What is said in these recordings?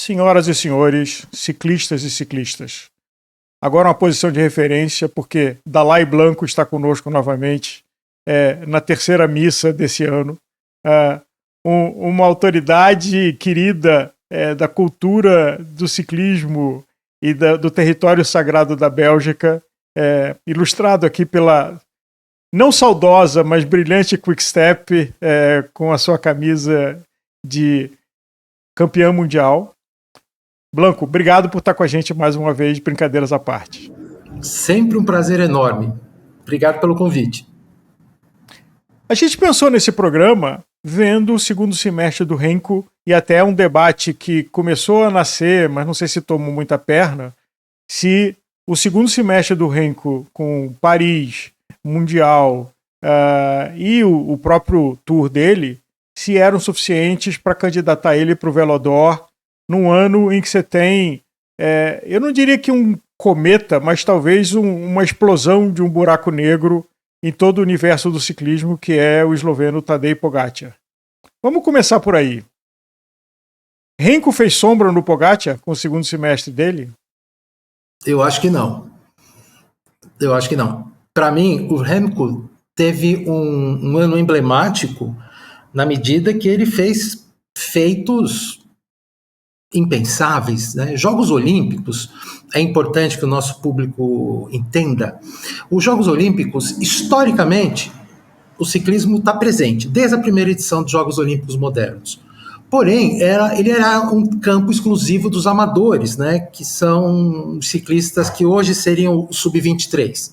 Senhoras e senhores, ciclistas e ciclistas. Agora uma posição de referência, porque Dalai Blanco está conosco novamente na terceira missa desse ano. Uma autoridade querida da cultura do ciclismo e do território sagrado da Bélgica, ilustrado aqui pela não saudosa, mas brilhante Quick-Step, com a sua camisa de campeã mundial. Blanco, obrigado por estar com a gente mais uma vez, brincadeiras à parte. Sempre um prazer enorme. Obrigado pelo convite. A gente pensou nesse programa vendo o segundo semestre do Renko e até um debate que começou a nascer, mas não sei se tomou muita perna, se o segundo semestre do Renko com Paris, Mundial e o próprio tour dele, se eram suficientes para candidatar ele para o Velodor num ano em que você tem, eu não diria que um cometa, mas talvez uma explosão de um buraco negro em todo o universo do ciclismo, que é o esloveno Tadej Pogačar. Vamos começar por aí. Renko fez sombra no Pogačar com o segundo semestre dele? Eu acho que não. Para mim, o Renko teve um ano emblemático na medida que ele fez feitos impensáveis, né? Jogos Olímpicos, é importante que o nosso público entenda. Os Jogos Olímpicos, historicamente, o ciclismo está presente, desde a primeira edição dos Jogos Olímpicos modernos. Porém, ele era um campo exclusivo dos amadores, né? Que são ciclistas que hoje seriam o sub-23,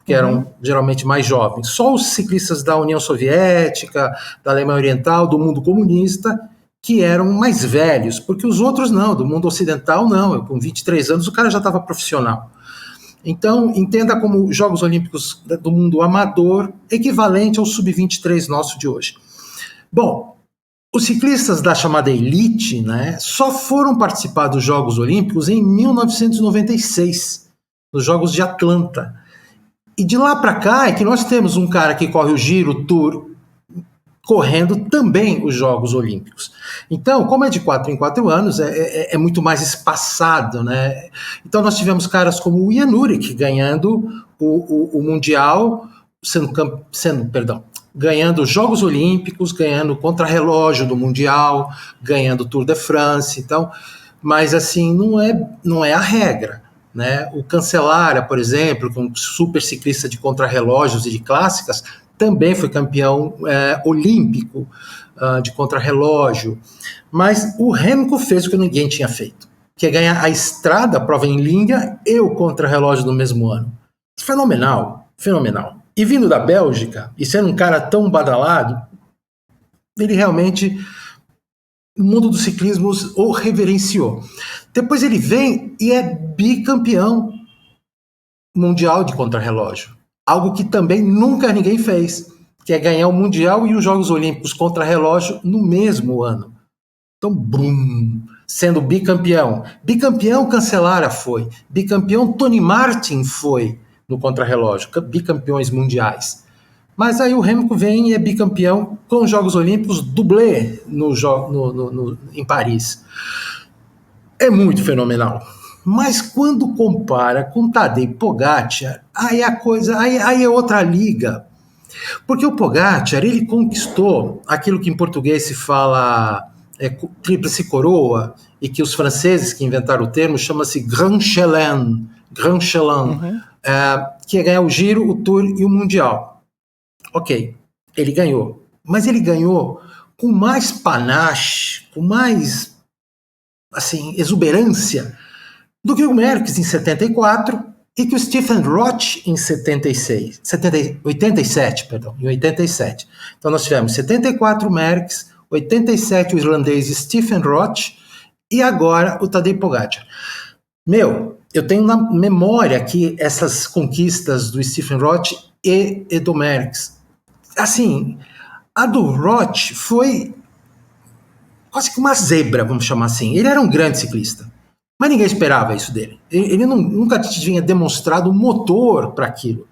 que eram geralmente mais jovens. Só os ciclistas da União Soviética, da Alemanha Oriental, do mundo comunista, que eram mais velhos, porque os outros não, do mundo ocidental não, com 23 anos o cara já estava profissional. Então, entenda como Jogos Olímpicos do mundo amador, equivalente ao sub-23 nosso de hoje. Bom, os ciclistas da chamada elite, né, só foram participar dos Jogos Olímpicos em 1996, nos Jogos de Atlanta. E de lá para cá é que nós temos um cara que corre o Giro, o Tour, correndo também os Jogos Olímpicos. Então, como é de 4 em 4 anos, é muito mais espaçado, né? Então, nós tivemos caras como o Jan Ullrich ganhando o Mundial, ganhando os Jogos Olímpicos, ganhando o contrarrelógio do Mundial, ganhando o Tour de France. Então, mas assim, não é a regra, né? O Cancellara, por exemplo, que é um super ciclista de contrarrelógios e de clássicas, também foi campeão olímpico de contrarrelógio. Mas o Renko fez o que ninguém tinha feito, que é ganhar a estrada, a prova em linha e o contrarrelógio no mesmo ano. Fenomenal, fenomenal. E vindo da Bélgica, e sendo um cara tão badalado, ele realmente, o mundo dos ciclismos o reverenciou. Depois ele vem e é bicampeão mundial de contrarrelógio. Algo que também nunca ninguém fez, que é ganhar o Mundial e os Jogos Olímpicos contrarrelógio no mesmo ano. Então, brum, sendo bicampeão. Bicampeão Cancellara foi. Bicampeão Tony Martin foi no contrarrelógio. Bicampeões mundiais. Mas aí o Renko vem e é bicampeão com os Jogos Olímpicos dublê em Paris. É muito fenomenal. Mas quando compara com Tadej Pogačar, aí é outra liga. Porque o Pogačar, ele conquistou aquilo que em português se fala tríplice coroa, e que os franceses que inventaram o termo chama-se Grand Chelem, que é ganhar o Giro, o Tour e o Mundial. Ok, ele ganhou. Mas ele ganhou com mais panache, com mais exuberância, do que o Merckx em 74 e que o Stephen Roth em 87. Então nós tivemos 74 Merckx, 87 o irlandês Stephen Roth e agora o Tadej Pogačar. Eu tenho na memória aqui essas conquistas do Stephen Roth e do Merckx. Assim, a do Roth foi quase que uma zebra, vamos chamar assim. Ele era um grande ciclista. Mas ninguém esperava isso dele. Ele nunca tinha demonstrado motor para aquilo.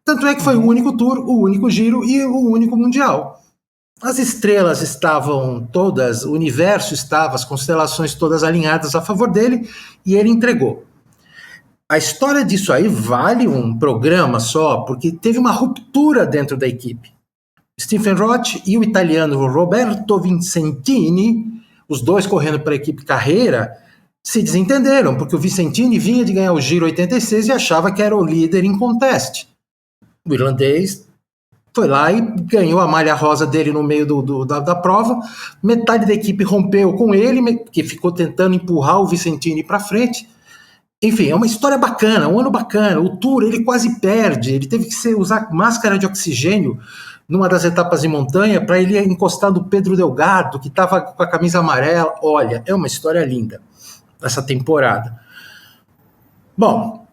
Tanto é que foi o único Tour, o único Giro e o único Mundial. as estrelas estavam todas, o universo estava, as constelações todas alinhadas a favor dele, e ele entregou. A história disso aí vale um programa só, porque teve uma ruptura dentro da equipe. Stephen Roth e o italiano Roberto Vincentini, os dois correndo para a equipe carreira, se desentenderam, porque o Vicentini vinha de ganhar o Giro 86 e achava que era o líder em contest. O irlandês foi lá e ganhou a malha rosa dele no meio da prova. Metade da equipe rompeu com ele, que ficou tentando empurrar o Vicentini para frente. Enfim, é uma história bacana, um ano bacana. O Tour, ele quase perde, ele teve que usar máscara de oxigênio numa das etapas de montanha para ele encostar no Pedro Delgado, que estava com a camisa amarela. Olha, é uma história linda essa temporada. Bom,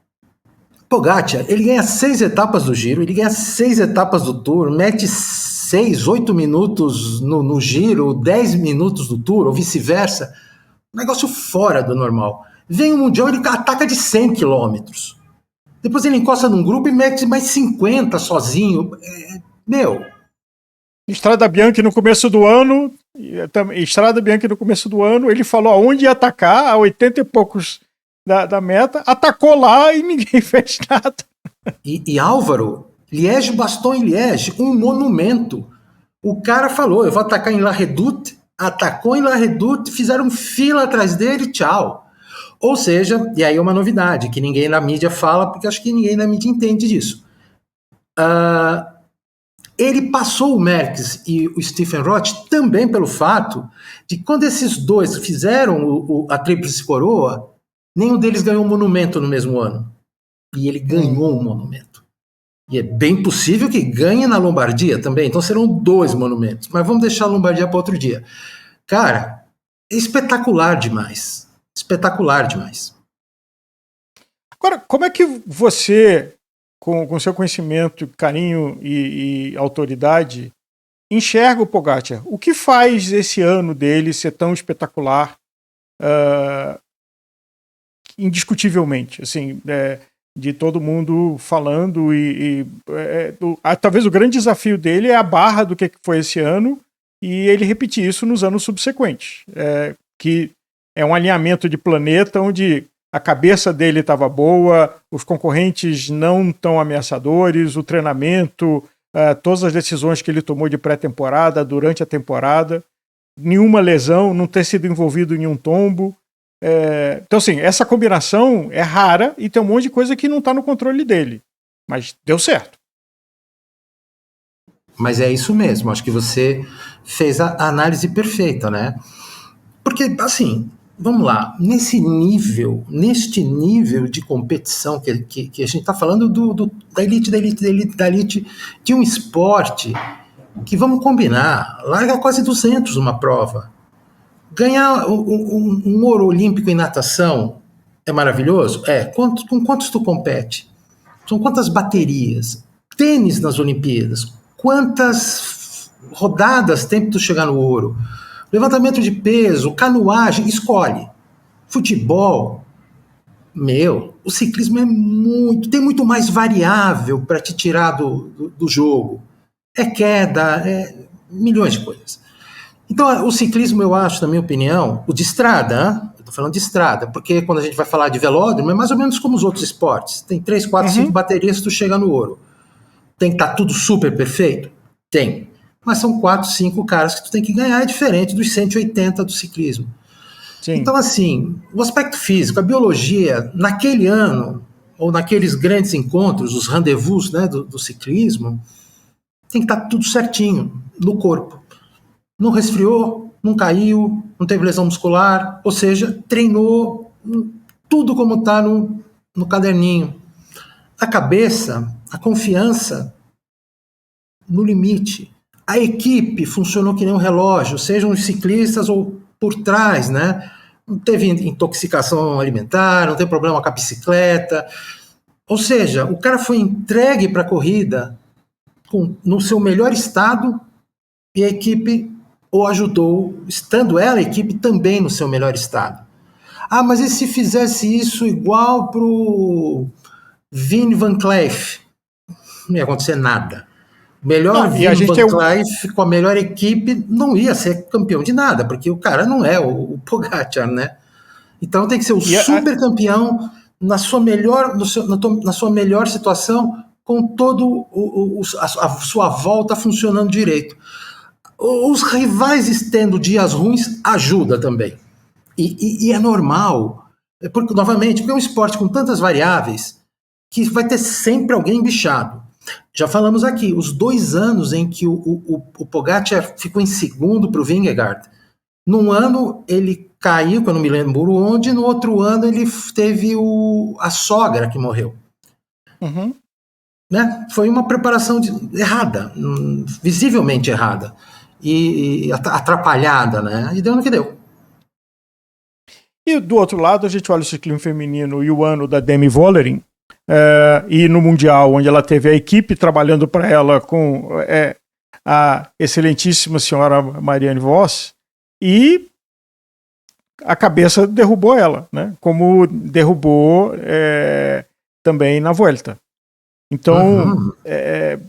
Pogacar, ele ganha 6 etapas do Giro, ele ganha 6 etapas do Tour, mete 6, 8 minutos no Giro, 10 minutos do Tour, ou vice-versa. Um negócio fora do normal. Vem o Mundial, ele ataca de 100 quilômetros. Depois ele encosta num grupo e mete mais 50 sozinho. Estrada Bianchi no começo do ano, ele falou aonde ia atacar, a 80 e poucos da meta, atacou lá e ninguém fez nada. E Álvaro, Liège-Bastogne-Liège, um monumento. O cara falou, eu vou atacar em La Redoute, atacou em La Redoute, fizeram fila atrás dele, tchau. Ou seja, e aí é uma novidade, que ninguém na mídia fala, porque acho que ninguém na mídia entende disso. Ele passou o Merckx e o Stephen Roth também pelo fato de quando esses dois fizeram a Tríplice Coroa, nenhum deles ganhou um monumento no mesmo ano. E ele ganhou um monumento. E é bem possível que ganhe na Lombardia também. Então serão 2 monumentos. Mas vamos deixar a Lombardia para outro dia. Cara, é espetacular demais. Espetacular demais. Agora, como é que você, com seu conhecimento, carinho e autoridade, enxerga o Pogacar? O que faz esse ano dele ser tão espetacular, indiscutivelmente, assim, de todo mundo falando talvez o grande desafio dele é a barra do que foi esse ano e ele repetir isso nos anos subsequentes, que é um alinhamento de planeta onde a cabeça dele estava boa, os concorrentes não tão ameaçadores, o treinamento, todas as decisões que ele tomou de pré-temporada, durante a temporada, nenhuma lesão, não ter sido envolvido em nenhum tombo. Então, assim, essa combinação é rara e tem um monte de coisa que não está no controle dele. Mas deu certo. Mas é isso mesmo, acho que você fez a análise perfeita, né? Porque, assim, vamos lá, neste nível de competição que a gente está falando da elite de um esporte que, vamos combinar, larga quase 200 uma prova. Ganhar um ouro olímpico em natação é maravilhoso? Com quantos tu compete? São quantas baterias? Tênis nas Olimpíadas? Quantas rodadas tem para tu chegar no ouro? Levantamento de peso, canoagem, escolhe. Futebol, o ciclismo tem muito mais variável para te tirar do jogo. É queda, milhões de coisas. Então, o ciclismo, eu acho, na minha opinião, o de estrada, eu estou falando de estrada, porque quando a gente vai falar de velódromo, é mais ou menos como os outros esportes. Tem 3, 4, 5 baterias, tu chega no ouro. Tem que estar tudo super perfeito? Tem. Mas são 4, 5 caras que tu tem que ganhar, é diferente dos 180 do ciclismo. Sim. Então, assim, o aspecto físico, a biologia, naquele ano, ou naqueles grandes encontros, os rendezvous, né, do ciclismo, tem que estar tudo certinho no corpo. Não resfriou, não caiu, não teve lesão muscular, ou seja, treinou tudo como está no caderninho. A cabeça, a confiança no limite. A equipe funcionou que nem um relógio, sejam os ciclistas ou por trás, né? Não teve intoxicação alimentar, não teve problema com a bicicleta. Ou seja, o cara foi entregue para a corrida no seu melhor estado e a equipe o ajudou, estando ela, a equipe, também no seu melhor estado. Mas e se fizesse isso igual pro Vini Van Cleef? Não ia acontecer nada. Melhor E a Vini gente Van Cliff com a melhor equipe não ia ser campeão de nada, porque o cara não é o Pogacar, né? Então tem que ser o super campeão na sua melhor, na sua melhor situação, com todo a sua volta funcionando direito. Os rivais tendo dias ruins ajuda também. E é normal, porque, novamente, porque é um esporte com tantas variáveis que vai ter sempre alguém bichado. Já falamos aqui, os 2 anos em que o Pogacar ficou em segundo para o Vingegaard, num ano ele caiu, que eu não me lembro onde, no outro ano ele teve a sogra que morreu. Uhum. Né? Foi uma preparação errada, visivelmente errada, e atrapalhada, né? E deu no que deu. E do outro lado, a gente olha o ciclismo feminino e o ano da Demi Vollering, e no Mundial, onde ela teve a equipe trabalhando para ela com a excelentíssima senhora Marianne Vos, e a cabeça derrubou ela, né? Como derrubou também na Vuelta. Então,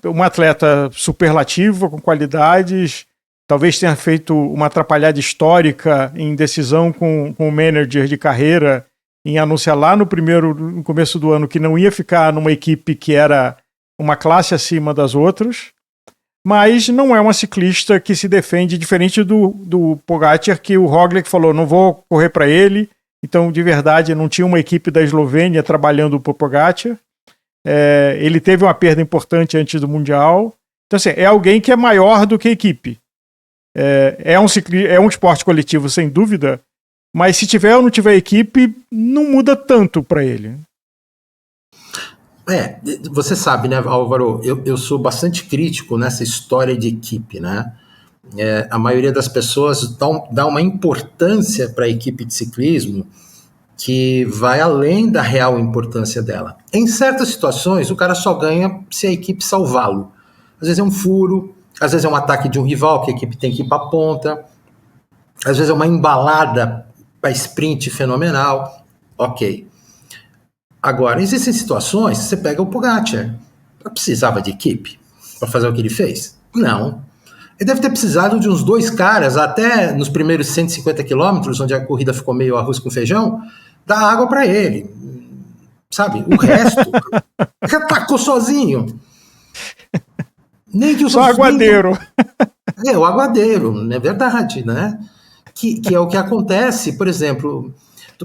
uma atleta superlativa, com qualidades, talvez tenha feito uma atrapalhada histórica em decisão com o manager de carreira, em anunciar lá no começo do ano que não ia ficar numa equipe que era uma classe acima das outras, mas não é uma ciclista que se defende, diferente do Pogacar, que o Roglic falou, não vou correr para ele, então de verdade não tinha uma equipe da Eslovênia trabalhando para o Pogacar. Ele teve uma perda importante antes do Mundial, então assim, é alguém que é maior do que a equipe. É um esporte coletivo, sem dúvida, mas se tiver ou não tiver equipe, não muda tanto para ele. Você sabe, né, Álvaro, eu sou bastante crítico nessa história de equipe, né? A maioria das pessoas dá uma importância para a equipe de ciclismo que vai além da real importância dela. Em certas situações, o cara só ganha se a equipe salvá-lo. Às vezes é um furo, às vezes é um ataque de um rival que a equipe tem que ir para a ponta, às vezes é uma embalada para sprint fenomenal. Ok. Agora, existem situações, você pega o Pogacar, precisava de equipe para fazer o que ele fez? Não. Ele deve ter precisado de uns 2 caras, até nos primeiros 150 quilômetros, onde a corrida ficou meio arroz com feijão, dar água para ele. Sabe? O resto, ele atacou sozinho. Nem que Só aguadeiro. O aguadeiro, é verdade, né? Que é o que acontece, por exemplo,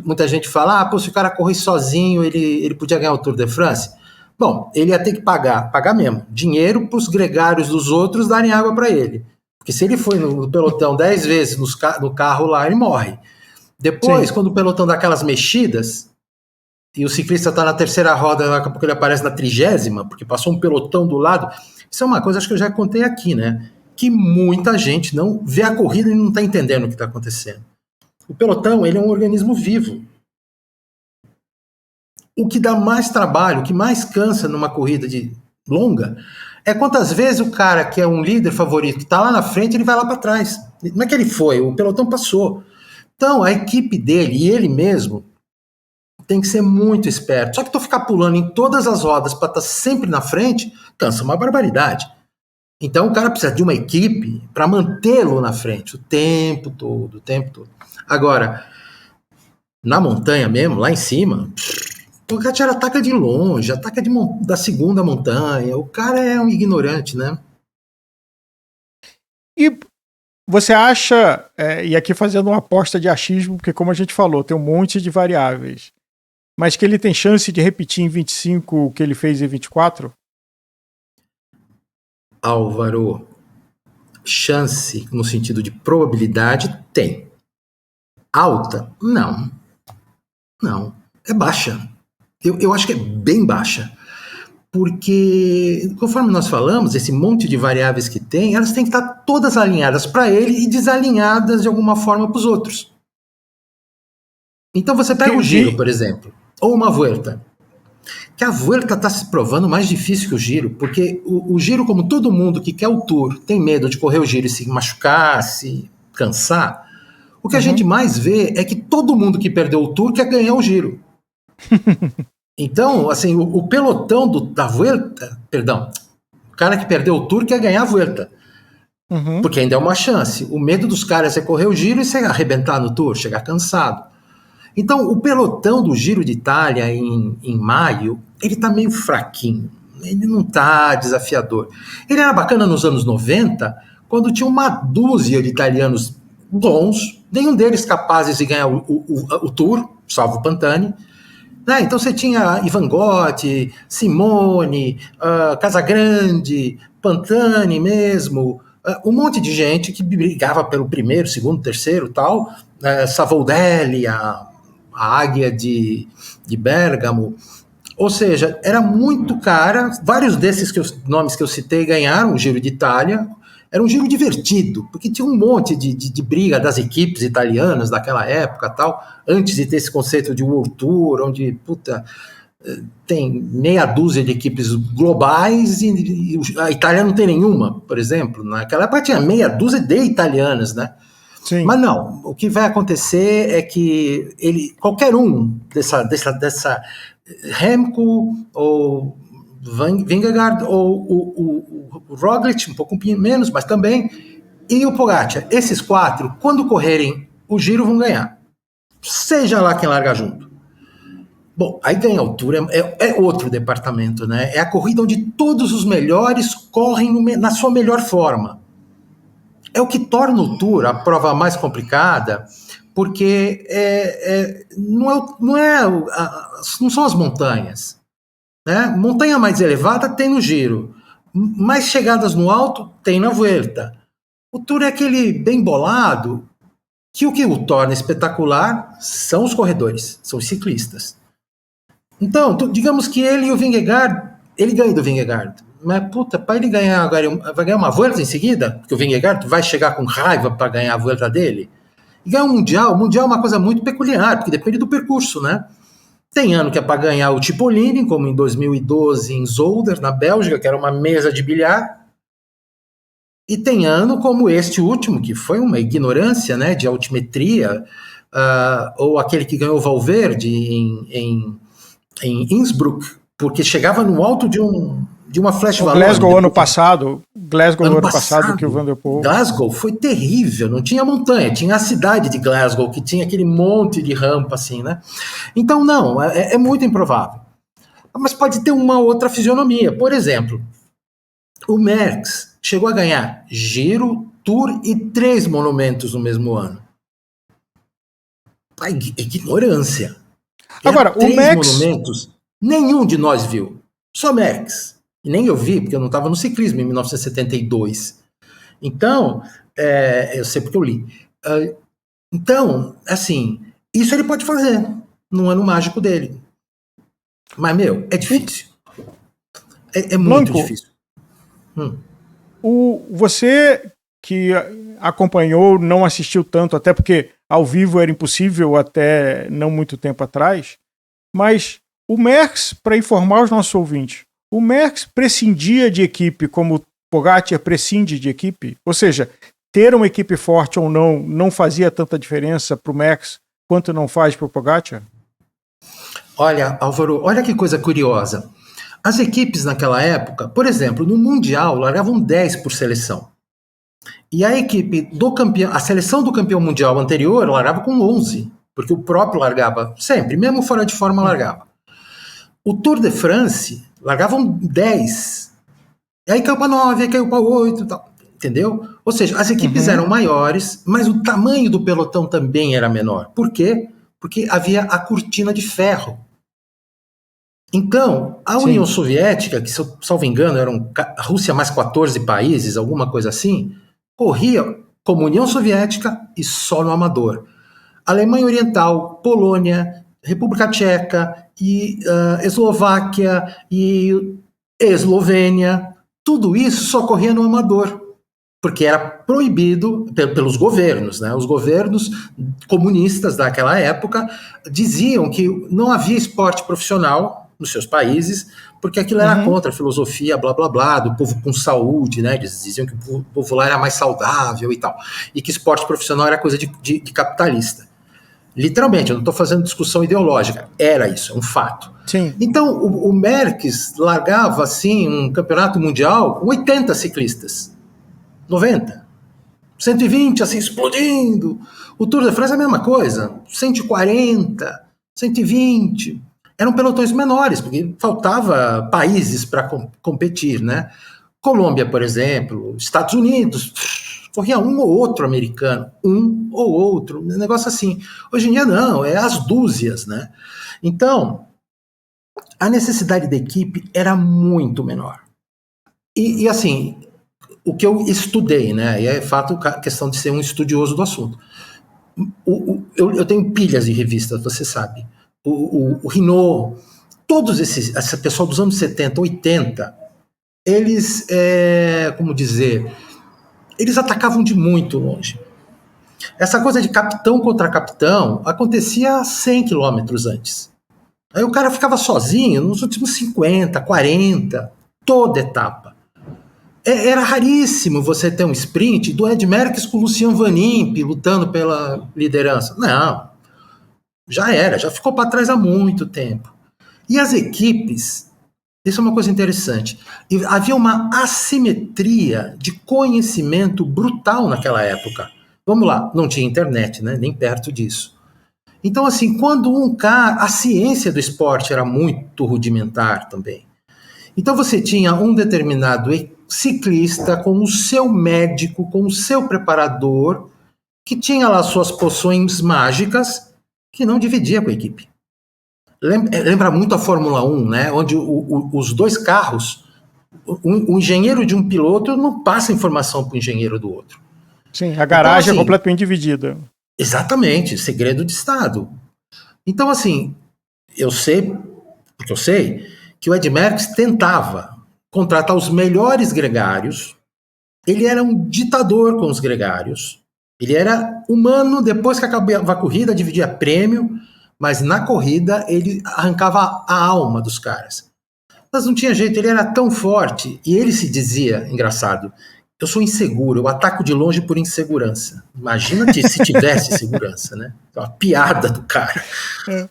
muita gente fala, se o cara correr sozinho, ele podia ganhar o Tour de France. Bom, ele ia ter que pagar mesmo, dinheiro para os gregários dos outros darem água para ele. Porque se ele foi no pelotão 10 vezes no carro lá, ele morre. Depois, quando o pelotão dá aquelas mexidas, e o ciclista está na terceira roda, daqui a pouco ele aparece na 30ª, porque passou um pelotão do lado. Isso é uma coisa, acho que eu já contei aqui, né? Que muita gente não vê a corrida e não está entendendo o que está acontecendo. O pelotão, ele é um organismo vivo. O que dá mais trabalho, o que mais cansa numa corrida longa, é quantas vezes o cara que é um líder favorito, que está lá na frente, ele vai lá para trás. Não é que ele foi, o pelotão passou. Então, a equipe dele e ele mesmo tem que ser muito esperto. Só que tu ficar pulando em todas as rodas para estar sempre na frente, cansa uma barbaridade. Então, o cara precisa de uma equipe para mantê-lo na frente o tempo todo, Agora, na montanha mesmo, lá em cima, o Pogacar ataca de longe, ataca da segunda montanha. O cara é um ignorante, né? E você acha, e aqui fazendo uma aposta de achismo, porque como a gente falou, tem um monte de variáveis, mas que ele tem chance de repetir em 25 o que ele fez em 24? Álvaro, chance no sentido de probabilidade tem. Alta? Não. É baixa. Eu acho que é bem baixa. Porque, conforme nós falamos, esse monte de variáveis que tem, elas têm que estar todas alinhadas para ele e desalinhadas de alguma forma para os outros. Então você pega o Giro, por exemplo, ou uma Vuelta. Que a Vuelta está se provando mais difícil que o Giro, porque o Giro, como todo mundo que quer o Tour, tem medo de correr o Giro e se machucar, se cansar. O que a gente mais vê é que todo mundo que perdeu o Tour quer ganhar o Giro. Então, assim, o pelotão da Vuelta, O cara que perdeu o Tour quer ganhar a Vuelta. Porque ainda é uma chance. O medo dos caras é correr o Giro e se arrebentar no Tour, chegar cansado. Então, o pelotão do Giro de Itália em maio, ele tá meio fraquinho. Ele não tá desafiador. Ele era bacana nos anos 90, quando tinha uma dúzia de italianos bons, nenhum deles capazes de ganhar o Tour, salvo o Pantani. Então você tinha Ivan Gotti, Simone, Casagrande, Pantani mesmo, um monte de gente que brigava pelo primeiro, segundo, terceiro tal, Savoldelli, a Águia de Bérgamo. Ou seja, era muito cara. Vários desses nomes que eu citei ganharam o Giro de Itália. Era um giro divertido, porque tinha um monte de briga das equipes italianas daquela época, tal, antes de ter esse conceito de World Tour, onde, tem meia dúzia de equipes globais e a Itália não tem nenhuma, por exemplo. Naquela época tinha meia dúzia de italianas, né? Sim. Mas não, o que vai acontecer é que qualquer um dessa Remco ou Vingegaard ou o Roglic, um pouco menos, mas também, e o Pogacar. Esses 4, quando correrem o Giro, vão ganhar. Seja lá quem larga junto. Bom, aí ganhar o Tour é outro departamento, né? É a corrida onde todos os melhores correm na sua melhor forma. É o que torna o Tour a prova mais complicada, porque não são as montanhas. Né? Montanha mais elevada tem no Giro, mais chegadas no alto tem na Vuelta. O Tour é aquele bem bolado que o que o torna espetacular são os corredores, são os ciclistas. Então, digamos que ele e o Vingegaard, ele ganha do Vingegaard, mas para ele ganhar agora, vai ganhar uma Vuelta em seguida, porque o Vingegaard vai chegar com raiva para ganhar a Vuelta dele, e ganhar um Mundial. O Mundial é uma coisa muito peculiar, porque depende do percurso, né? Tem ano que é para ganhar o Cipollini, como em 2012 em Zolder, na Bélgica, que era uma mesa de bilhar. E tem ano como este último, que foi uma ignorância, né, de altimetria, ou aquele que ganhou o Valverde em Innsbruck, porque chegava no alto de uma flash valor. Glasgow ano passado, que o Van der Poel. Glasgow foi terrível, não tinha montanha, tinha a cidade de Glasgow, que tinha aquele monte de rampa assim, né? Então não, é muito improvável. Mas pode ter uma outra fisionomia. Por exemplo, o Merckx chegou a ganhar Giro, Tour e 3 monumentos no mesmo ano. A ignorância. Agora, o Merckx... monumentos, nenhum de nós viu. Só Merckx. E nem eu vi, porque eu não estava no ciclismo em 1972. Então, eu sei porque eu li. Então, assim, isso ele pode fazer no ano mágico dele. Mas, é difícil. É muito difícil. Você que acompanhou, não assistiu tanto, até porque ao vivo era impossível até não muito tempo atrás, mas o Merckx, para informar os nossos ouvintes, o Merckx prescindia de equipe como o Pogacar prescinde de equipe? Ou seja, ter uma equipe forte ou não fazia tanta diferença para o Merckx quanto não faz para o Pogacar? Olha, Álvaro, olha que coisa curiosa. As equipes naquela época, por exemplo, no Mundial, largavam 10 por seleção. E a equipe do campeão, a seleção do campeão mundial anterior largava com 11, porque o próprio largava sempre, mesmo fora de forma largava. O Tour de France largavam 10. E aí caiu para 9, aí caiu para 8, tal, entendeu? Ou seja, as equipes eram maiores, mas o tamanho do pelotão também era menor. Por quê? Porque havia a cortina de ferro. Então, a União Soviética, que, salvo engano, eram a Rússia mais 14 países, alguma coisa assim, corria como União Soviética e só no amador. Alemanha Oriental, Polônia, República Tcheca, e Eslováquia e Eslovênia, tudo isso só corria no amador, porque era proibido pelos governos, né? Os governos comunistas daquela época diziam que não havia esporte profissional nos seus países, porque aquilo era contra a filosofia, blá, blá, blá, do povo com saúde, né? Eles diziam que o povo lá era mais saudável e tal, e que esporte profissional era coisa de capitalista. Literalmente, eu não estou fazendo discussão ideológica. Era isso, é um fato. Sim. Então, o Merckx largava, assim, um campeonato mundial com 80 ciclistas. 90. 120, assim, explodindo. O Tour de France é a mesma coisa. 140, 120. Eram pelotões menores, porque faltava países para competir, né? Colômbia, por exemplo, Estados Unidos, corria um ou outro americano, um ou outro, um negócio assim. Hoje em dia não, é as dúzias, né? Então, a necessidade da equipe era muito menor. E assim, o que eu estudei, né? E é fato a questão de ser um estudioso do assunto. Eu tenho pilhas de revistas, você sabe. O Renault, todos esse pessoal dos anos 70, 80, eles, como dizer, eles atacavam de muito longe. Essa coisa de capitão contra capitão acontecia 100 quilômetros antes. Aí o cara ficava sozinho nos últimos 50, 40, toda etapa. Era raríssimo você ter um sprint do Ed Merckx com o Lucian Van Impe lutando pela liderança. Não, já ficou para trás há muito tempo. E as equipes, isso é uma coisa interessante, havia uma assimetria de conhecimento brutal naquela época. Vamos lá, não tinha internet, né? Nem perto disso. Então, assim, quando a ciência do esporte era muito rudimentar também. Então você tinha um determinado ciclista com o seu médico, com o seu preparador, que tinha lá suas poções mágicas, que não dividia com a equipe. Lembra muito a Fórmula 1, né? Onde os dois carros, o engenheiro de um piloto não passa informação para o engenheiro do outro. Sim, a garagem então, assim, é completamente dividida. Exatamente, segredo de Estado. Então, assim, eu sei que o Ed Merckx tentava contratar os melhores gregários. Ele era um ditador com os gregários. Ele era humano, depois que acabava a corrida, dividia prêmio, mas na corrida ele arrancava a alma dos caras. Mas não tinha jeito, ele era tão forte, e ele se dizia, engraçado, eu sou inseguro, eu ataco de longe por insegurança. Imagina se tivesse segurança, né? É uma piada do cara.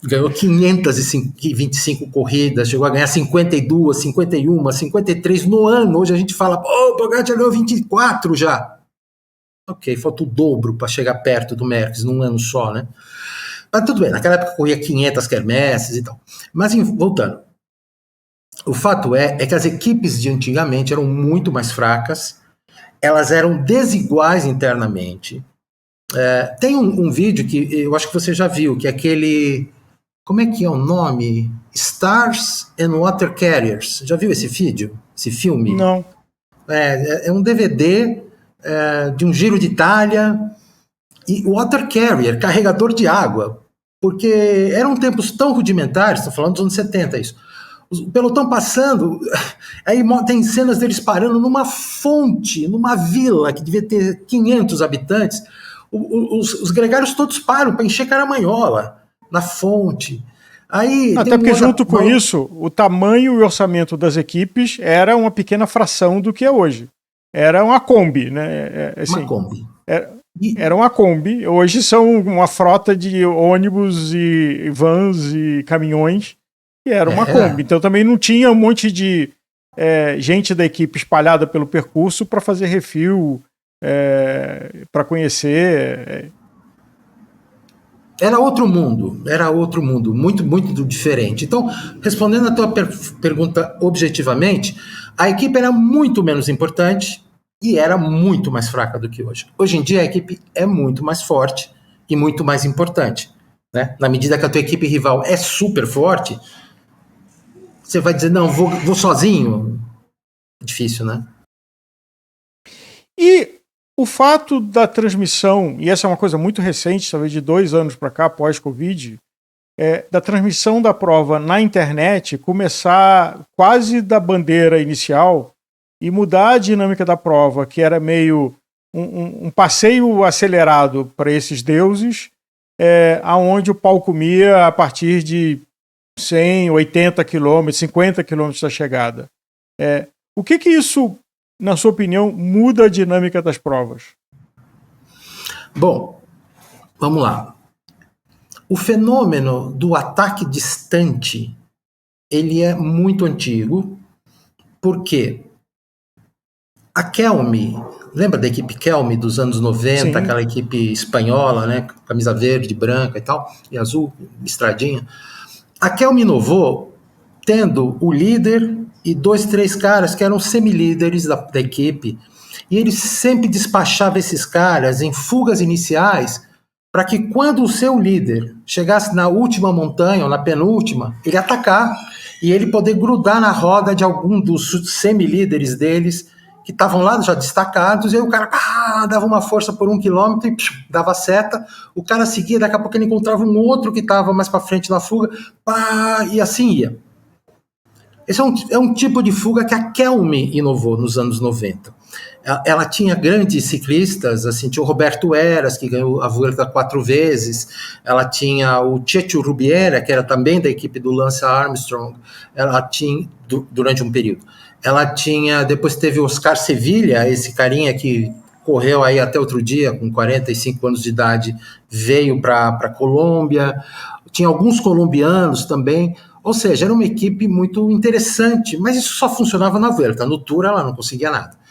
Ganhou 525 corridas, chegou a ganhar 52, 51, 53 no ano. Hoje a gente fala, o Pogacar ganhou 24 já. Ok, falta o dobro para chegar perto do Merckx num ano só, né? Mas tudo bem, naquela época corria 500 quermesses e tal. Mas voltando, o fato é que as equipes de antigamente eram muito mais fracas, elas eram desiguais internamente. Tem um vídeo que eu acho que você já viu, que é aquele... Como é que é o nome? Stars and Water Carriers. Já viu esse vídeo? Esse filme? Não. É um DVD de um Giro de Itália e Water Carrier, carregador de água. Porque eram tempos tão rudimentares, estou falando dos anos 70 isso. O pelotão passando, aí tem cenas deles parando numa fonte, numa vila que devia ter 500 habitantes. Os gregários todos param para encher caramanhola na fonte. Aí, até porque junto com isso, o tamanho e o orçamento das equipes era uma pequena fração do que é hoje. Era uma Kombi, né? Assim, uma Kombi. Era uma Kombi. Hoje são uma frota de ônibus e vans e caminhões. E era uma Kombi. Então também não tinha um monte de gente da equipe espalhada pelo percurso para fazer refil, para conhecer. Era outro mundo, muito, muito diferente. Então, respondendo a tua pergunta objetivamente, a equipe era muito menos importante e era muito mais fraca do que hoje. Hoje em dia a equipe é muito mais forte e muito mais importante, né? Na medida que a tua equipe rival é super forte, você vai dizer, não, vou sozinho? É difícil, né? E o fato da transmissão, e essa é uma coisa muito recente, talvez de 2 anos para cá, pós-Covid, da transmissão da prova na internet começar quase da bandeira inicial e mudar a dinâmica da prova, que era meio um passeio acelerado para esses deuses, aonde o pau comia a partir de 100, 80 quilômetros, 50 quilômetros da chegada. O que isso, na sua opinião, muda a dinâmica das provas? Bom, vamos lá. o fenômeno do ataque distante, ele é muito antigo, porque a Kelme, lembra da equipe Kelme dos anos 90, Sim. aquela equipe espanhola, né, camisa verde, branca e tal, e azul, estradinha? A Kelme inovou tendo o líder e 2, 3 caras que eram semi-líderes da equipe, e ele sempre despachava esses caras em fugas iniciais para que quando o seu líder chegasse na última montanha ou na penúltima, ele atacar e ele poder grudar na roda de algum dos semi-líderes deles que estavam lá já destacados, e aí o cara dava uma força por 1 quilômetro e dava seta, o cara seguia, daqui a pouco ele encontrava um outro que estava mais para frente na fuga, e assim ia. Esse é um tipo de fuga que a Kelme inovou nos anos 90. Ela tinha grandes ciclistas, assim, tinha o Roberto Heras, que ganhou a Vuelta 4 vezes, ela tinha o Checho Rubiera, que era também da equipe do Lance Armstrong, ela tinha, durante um período. Ela tinha, depois teve o Oscar Sevilla, esse carinha que correu aí até outro dia, com 45 anos de idade, veio para a Colômbia. Tinha alguns colombianos também, ou seja, era uma equipe muito interessante, mas isso só funcionava na Vuelta, no Tour ela não conseguia nada.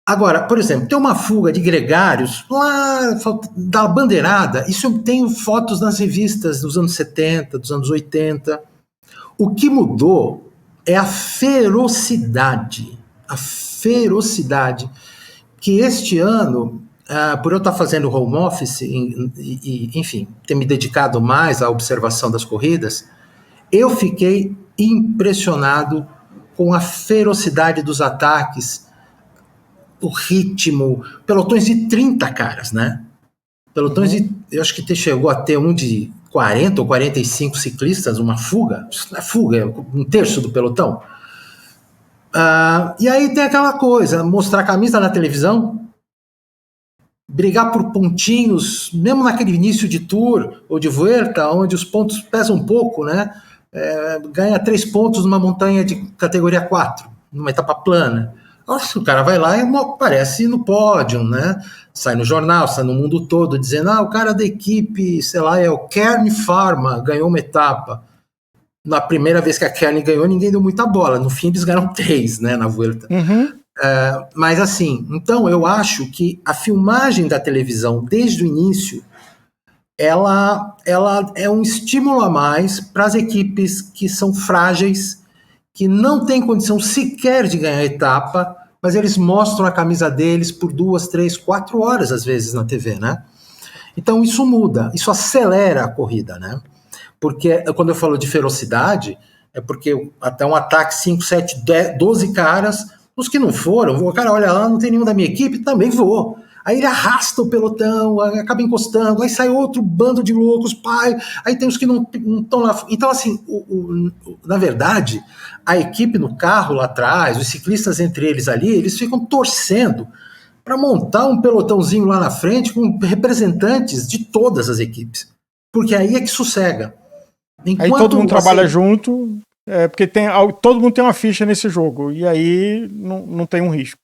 Agora, por exemplo, tem uma fuga de gregários lá da bandeirada, isso eu tenho fotos nas revistas dos anos 70, dos anos 80. O que mudou é a ferocidade que este ano, por eu estar fazendo home office e, enfim, ter me dedicado mais à observação das corridas, eu fiquei impressionado com a ferocidade dos ataques, o ritmo, pelotões de 30 caras, né? Pelotões de, eu acho que chegou a ter um de 40 ou 45 ciclistas, uma fuga, é um terço do pelotão. E aí tem aquela coisa, mostrar a camisa na televisão, brigar por pontinhos, mesmo naquele início de Tour ou de Vuelta, onde os pontos pesam um pouco, né? Ganha 3 pontos numa montanha de categoria 4, numa etapa plana. Nossa, o cara vai lá e aparece no pódio, né? Sai no jornal, sai no mundo todo, dizendo, o cara da equipe, sei lá, é o Kern Pharma, ganhou uma etapa. Na primeira vez que a Kern ganhou, ninguém deu muita bola. No fim, eles ganharam 3, né, na Vuelta. Mas assim, então eu acho que a filmagem da televisão, desde o início, ela é um estímulo a mais para as equipes que são frágeis, que não têm condição sequer de ganhar etapa, mas eles mostram a camisa deles por 2, 3, 4 horas, às vezes, na TV, né? Então isso muda, isso acelera a corrida, né? Porque quando eu falo de ferocidade, é porque até um ataque 5, 7, 10, 12 caras, os que não foram, o cara olha lá, não tem nenhum da minha equipe, também vou. Aí ele arrasta o pelotão, acaba encostando, aí sai outro bando de loucos, pai, aí tem os que não estão lá. Então, assim, na verdade, a equipe no carro lá atrás, os ciclistas entre eles ali, eles ficam torcendo para montar um pelotãozinho lá na frente com representantes de todas as equipes. Porque aí é que sossega. Aí todo mundo trabalha junto, porque todo mundo tem uma ficha nesse jogo, e aí não tem um risco.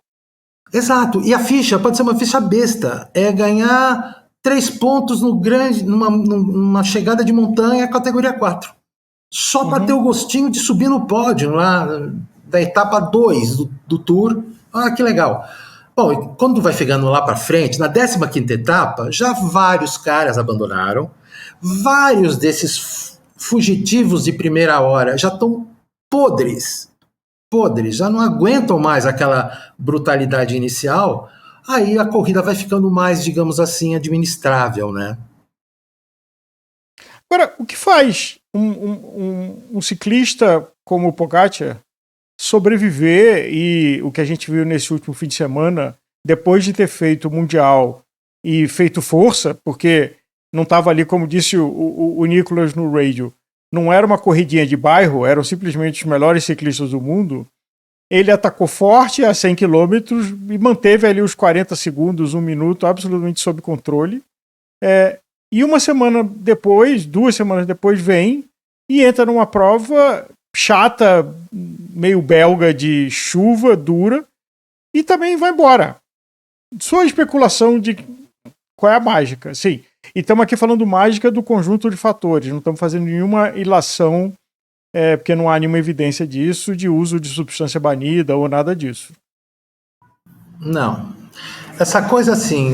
Exato, e a ficha pode ser uma ficha besta, é ganhar 3 pontos numa chegada de montanha categoria 4. Só para ter o gostinho de subir no pódio lá da etapa 2 do Tour. Que legal. Bom, quando vai chegando lá para frente, na 15ª etapa, já vários caras abandonaram, vários desses fugitivos de primeira hora já estão podres, já não aguentam mais aquela brutalidade inicial, aí a corrida vai ficando mais, digamos assim, administrável, né? Agora, o que faz um ciclista como o Pogacar sobreviver, e o que a gente viu nesse último fim de semana, depois de ter feito o Mundial e feito força, porque não estava ali, como disse o Nicolas no radio, não era uma corridinha de bairro, eram simplesmente os melhores ciclistas do mundo. Ele atacou forte a 100 km e manteve ali os 40 segundos, 1 minuto, absolutamente sob controle. E 2 semanas depois, vem e entra numa prova chata, meio belga, de chuva dura, e também vai embora. Sua especulação de qual é a mágica? Sim, E estamos aqui falando mágica do conjunto de fatores, não estamos fazendo nenhuma ilação, porque não há nenhuma evidência disso, de uso de substância banida ou nada disso. Não. Essa coisa assim,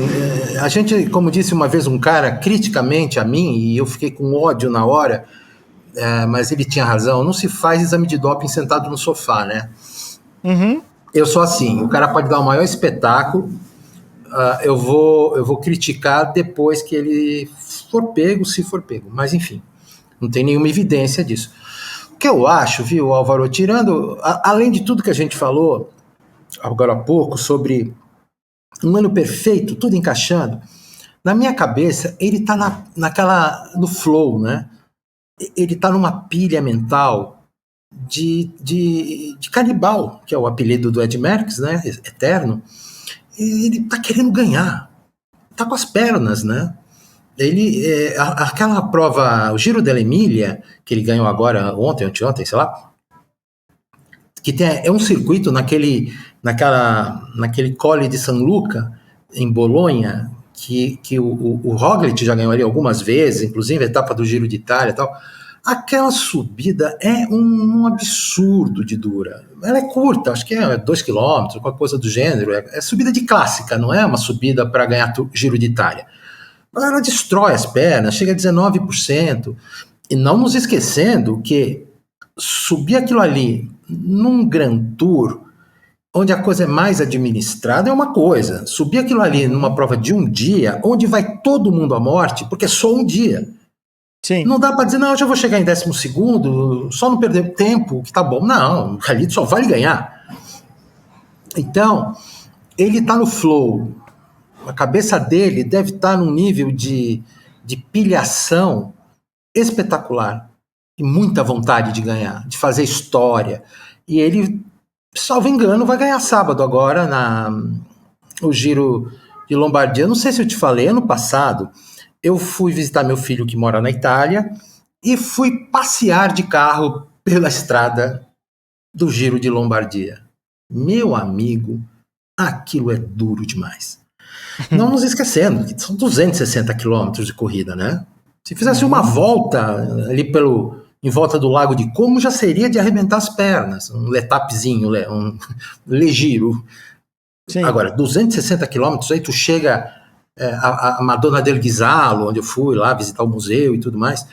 a gente, como disse uma vez um cara criticamente a mim, e eu fiquei com ódio na hora, mas ele tinha razão, não se faz exame de doping sentado no sofá, né? Uhum. Eu sou assim, o cara pode dar o maior espetáculo, eu vou criticar depois que ele for pego, se for pego, mas enfim, não tem nenhuma evidência disso. O que eu acho, viu, Álvaro, tirando, além de tudo que a gente falou agora há pouco sobre um ano perfeito, tudo encaixando, na minha cabeça ele tá no flow, né? Ele tá numa pilha mental de canibal, que é o apelido do Ed Merckx, né? Eterno. Ele tá querendo ganhar, tá com as pernas, né? Aquela prova, o Giro della Emília, que ele ganhou agora ontem, sei lá, que é um circuito naquele Colle de San Luca, em Bolonha, que o Roglic já ganhou ali algumas vezes, inclusive a etapa do Giro de Itália e tal. Aquela subida é um absurdo de dura. Ela é curta, acho que é 2 km, qualquer coisa do gênero. É subida de clássica, não é uma subida para ganhar Giro de Itália. Mas ela destrói as pernas, chega a 19%. E não nos esquecendo que subir aquilo ali num Grand Tour, onde a coisa é mais administrada, é uma coisa. Subir aquilo ali numa prova de um dia, onde vai todo mundo à morte, porque é só um dia. Sim. Não dá para dizer, não, eu já vou chegar em 12º, só não perder tempo, que tá bom. Não, ali só vale ganhar. Então, ele tá no flow. A cabeça dele deve estar num nível de pilhação espetacular. E muita vontade de ganhar, de fazer história. E ele, salvo engano, vai ganhar sábado agora o Giro de Lombardia. Não sei se eu te falei, ano passado eu fui visitar meu filho que mora na Itália e fui passear de carro pela estrada do Giro de Lombardia. Meu amigo, aquilo é duro demais. Não nos esquecendo que são 260 quilômetros de corrida, né? Se fizesse uma volta ali em volta do Lago de Como, já seria de arrebentar as pernas. Um letapzinho, um legiro. Sim. Agora, 260 quilômetros, aí tu chega a Madonna del Ghisallo, onde eu fui lá visitar o museu e tudo mais.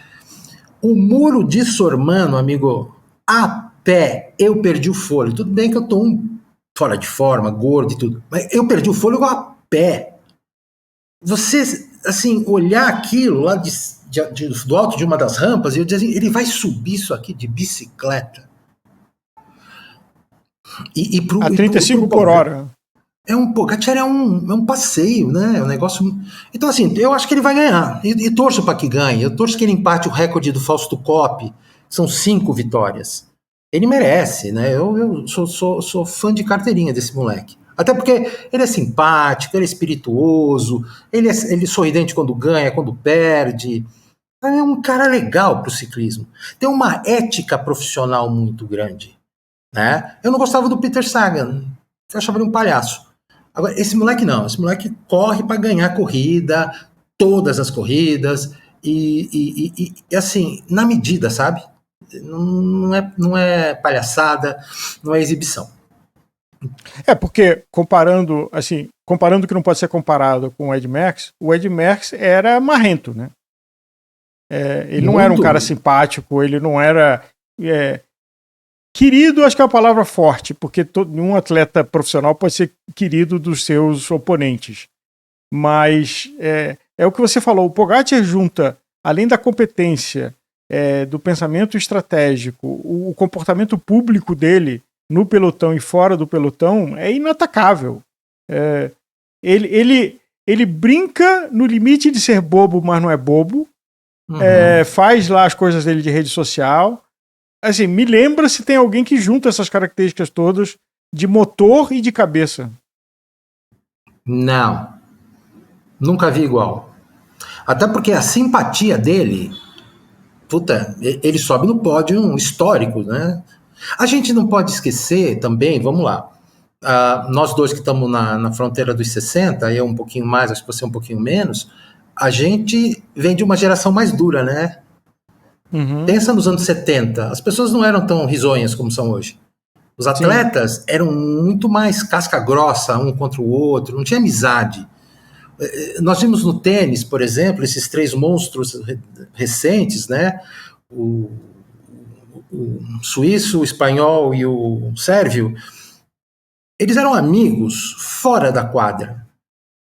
O Muro de Sormano, amigo, a pé, eu perdi o fôlego. Tudo bem que eu tô fora de forma, gordo e tudo, mas eu perdi o fôlego a pé. Você, assim, olhar aquilo lá do alto de uma das rampas, e eu dizia assim, ele vai subir isso aqui de bicicleta. A 35 por hora. Pogacar é um passeio, né? É um negócio. Então, assim, eu acho que ele vai ganhar. E torço para que ganhe. Eu torço que ele empate o recorde do Fausto Coppi. São 5 vitórias. Ele merece, né? Eu sou fã de carteirinha desse moleque. Até porque ele é simpático, ele é espirituoso, ele é sorridente quando ganha, quando perde. É um cara legal pro ciclismo. Tem uma ética profissional muito grande, né? Eu não gostava do Peter Sagan. Eu achava ele um palhaço. Agora, esse moleque não. Esse moleque corre para ganhar corrida, todas as corridas, e assim, na medida, sabe? Não é palhaçada, não é exibição. Porque, comparando que não pode ser comparado com o Ed Merckx, o Ed Merckx era marrento, né? Ele não era um cara simpático, ele não era... querido, acho que é uma palavra forte, porque nenhum atleta profissional pode ser querido dos seus oponentes. Mas é o que você falou, o Pogacar junta, além da competência, do pensamento estratégico, o comportamento público dele no pelotão e fora do pelotão é inatacável. Ele brinca no limite de ser bobo, mas não é bobo. Uhum. Faz lá as coisas dele de rede social. Assim, me lembra se tem alguém que junta essas características todas de motor e de cabeça. Não. Nunca vi igual. Até porque a simpatia dele, ele sobe no pódio histórico, né? A gente não pode esquecer também, vamos lá, nós dois que estamos na fronteira dos 60, eu um pouquinho mais, acho que você um pouquinho menos, a gente vem de uma geração mais dura, né? Pensa nos anos 70, as pessoas não eram tão risonhas como são hoje. Os atletas eram muito mais casca grossa um contra o outro, não tinha amizade. Nós vimos no tênis, por exemplo, esses 3 monstros recentes, né? O suíço, o espanhol e o sérvio, eles eram amigos fora da quadra.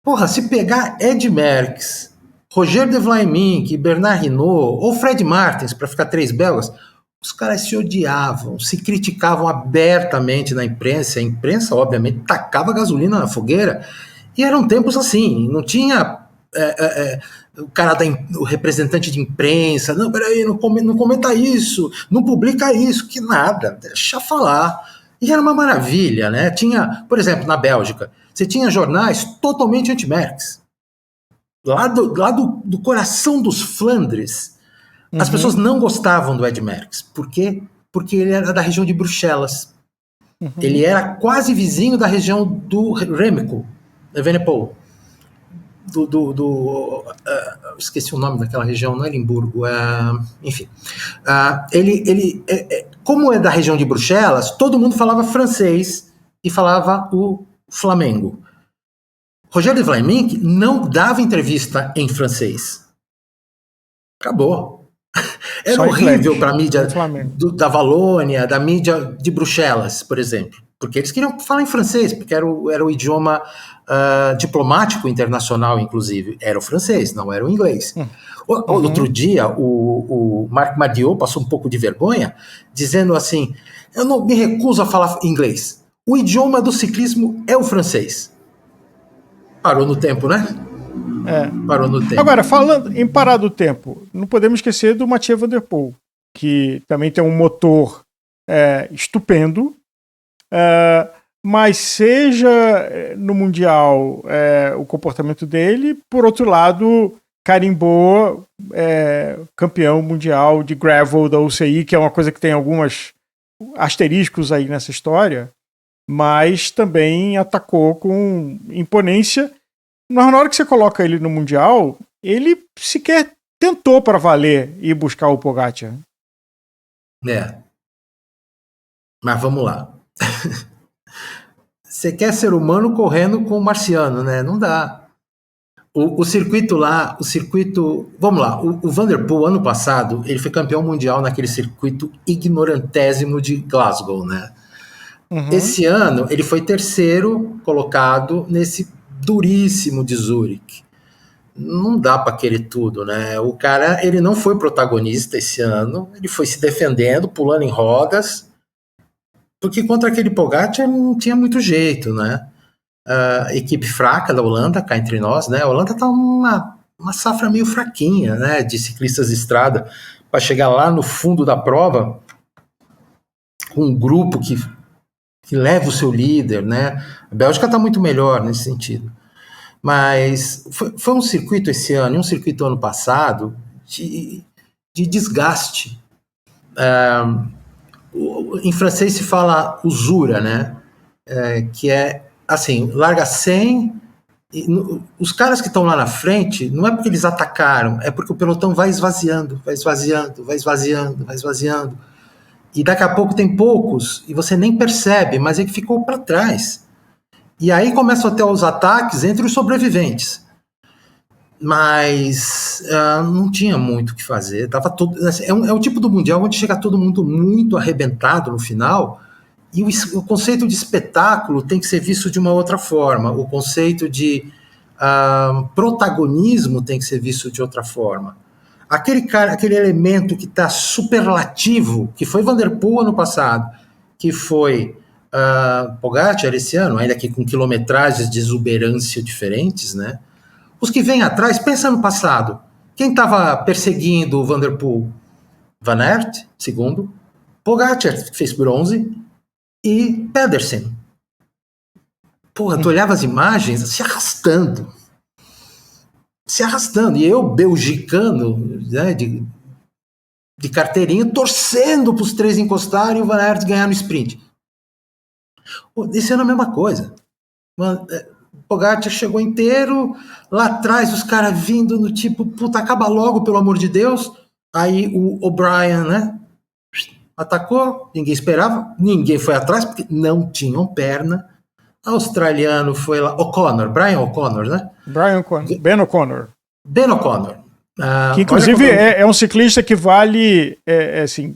Porra, se pegar Ed Merckx, Roger de Vlaeminck, Bernard Hinault ou Fred Martins, para ficar 3 belgas, os caras se odiavam, se criticavam abertamente na imprensa. A imprensa, obviamente, tacava gasolina na fogueira. E eram tempos assim, não tinha o cara, o representante de imprensa, não, peraí, não comenta isso, não publica isso, que nada, deixa falar. E era uma maravilha, né? Tinha, por exemplo, na Bélgica, você tinha jornais totalmente anti-Merckx. Lá do coração dos Flandres, as pessoas não gostavam do Ed Merckx. Por quê? Porque ele era da região de Bruxelas. Ele era quase vizinho da região do Remco, Evenepoel. Esqueci o nome daquela região, não é Limburgo, enfim. Como é da região de Bruxelas, todo mundo falava francês e falava o Flamengo. Roger de Vlaeminck não dava entrevista em francês. Acabou. Era só horrível para a mídia da Valônia, da mídia de Bruxelas, por exemplo. Porque eles queriam falar em francês, porque era o idioma diplomático internacional, inclusive. Era o francês, não era o inglês. Outro dia, o Marc Madiot passou um pouco de vergonha, dizendo assim, eu não me recuso a falar inglês. O idioma do ciclismo é o francês. Parou no tempo, né? Parou no tempo. Agora, falando em parar do tempo, não podemos esquecer do Mathieu Van Der Poel, que também tem um motor estupendo, mas seja no Mundial o comportamento dele, por outro lado, carimbou campeão mundial de gravel da UCI, que é uma coisa que tem alguns asteriscos aí nessa história, mas também atacou com imponência. Mas na hora que você coloca ele no Mundial, ele sequer tentou para valer ir buscar o Pogacar. Mas vamos lá. Você quer ser humano correndo com o marciano, né? Não dá. O circuito lá, vamos lá, o Van Der Poel, ano passado, ele foi campeão mundial naquele circuito ignorantésimo de Glasgow, né? Esse ano, ele foi 3º colocado nesse duríssimo de Zurique. Não dá para querer tudo, né? O cara, ele não foi protagonista esse ano, ele foi se defendendo, pulando em rodas, porque contra aquele Pogacar não tinha muito jeito, né? Equipe fraca da Holanda, cá entre nós, né? A Holanda tá uma safra meio fraquinha, né? De ciclistas de estrada, para chegar lá no fundo da prova com um grupo que leva o seu líder, né? A Bélgica está muito melhor nesse sentido. Mas foi um circuito esse ano e um circuito ano passado de desgaste. Em francês se fala usura, né? Que é assim, larga 100, os caras que estão lá na frente, não é porque eles atacaram, é porque o pelotão vai esvaziando, vai esvaziando, vai esvaziando, vai esvaziando. E daqui a pouco tem poucos, e você nem percebe, mas é que ficou para trás. E aí começam a ter os ataques entre os sobreviventes. Mas não tinha muito o que fazer. Tava todo, é o tipo do Mundial onde chega todo mundo muito arrebentado no final, e o conceito de espetáculo tem que ser visto de uma outra forma. O conceito de protagonismo tem que ser visto de outra forma. Aquele elemento que está superlativo, que foi Van Der Poel ano passado, que foi Pogacar esse ano, ainda que com quilometragens de exuberância diferentes, né? Os que vêm atrás, pensa no passado. Quem estava perseguindo o Van Der Poel? Van Aert, segundo. Pogacar, que fez bronze. E Pedersen. Porra, tu olhava as imagens se arrastando. E eu, belgicano, né, de carteirinha, torcendo para os 3 encostarem e o Van Aert ganhar no sprint. Esse ano é a mesma coisa. Pogacar chegou inteiro, lá atrás os caras vindo no tipo, puta, acaba logo, pelo amor de Deus. Aí o O'Brien, né, atacou, ninguém esperava, ninguém foi atrás, porque não tinham perna. Australiano foi lá, Brian O'Connor, né? Ben O'Connor. Ben O'Connor. Que inclusive é um ciclista que vale, assim,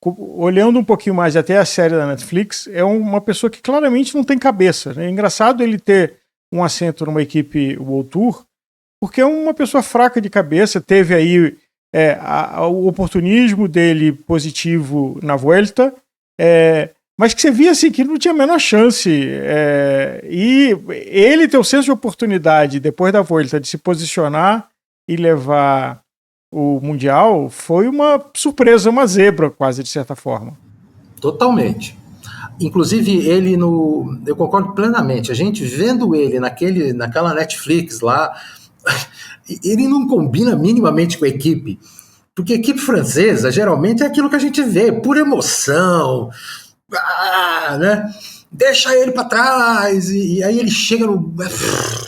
olhando um pouquinho mais até a série da Netflix, é uma pessoa que claramente não tem cabeça. É engraçado ele ter um assento numa equipe World Tour, porque é uma pessoa fraca de cabeça, teve aí o oportunismo dele positivo na Vuelta, mas que você via assim, que não tinha a menor chance. E ele ter o senso de oportunidade depois da Vuelta de se posicionar e levar o Mundial foi uma surpresa, uma zebra quase, de certa forma. Totalmente. Inclusive ele eu concordo plenamente, a gente vendo ele naquela Netflix lá, ele não combina minimamente com a equipe, porque a equipe francesa geralmente é aquilo que a gente vê, pura emoção, né? Deixa ele para trás, e aí ele chega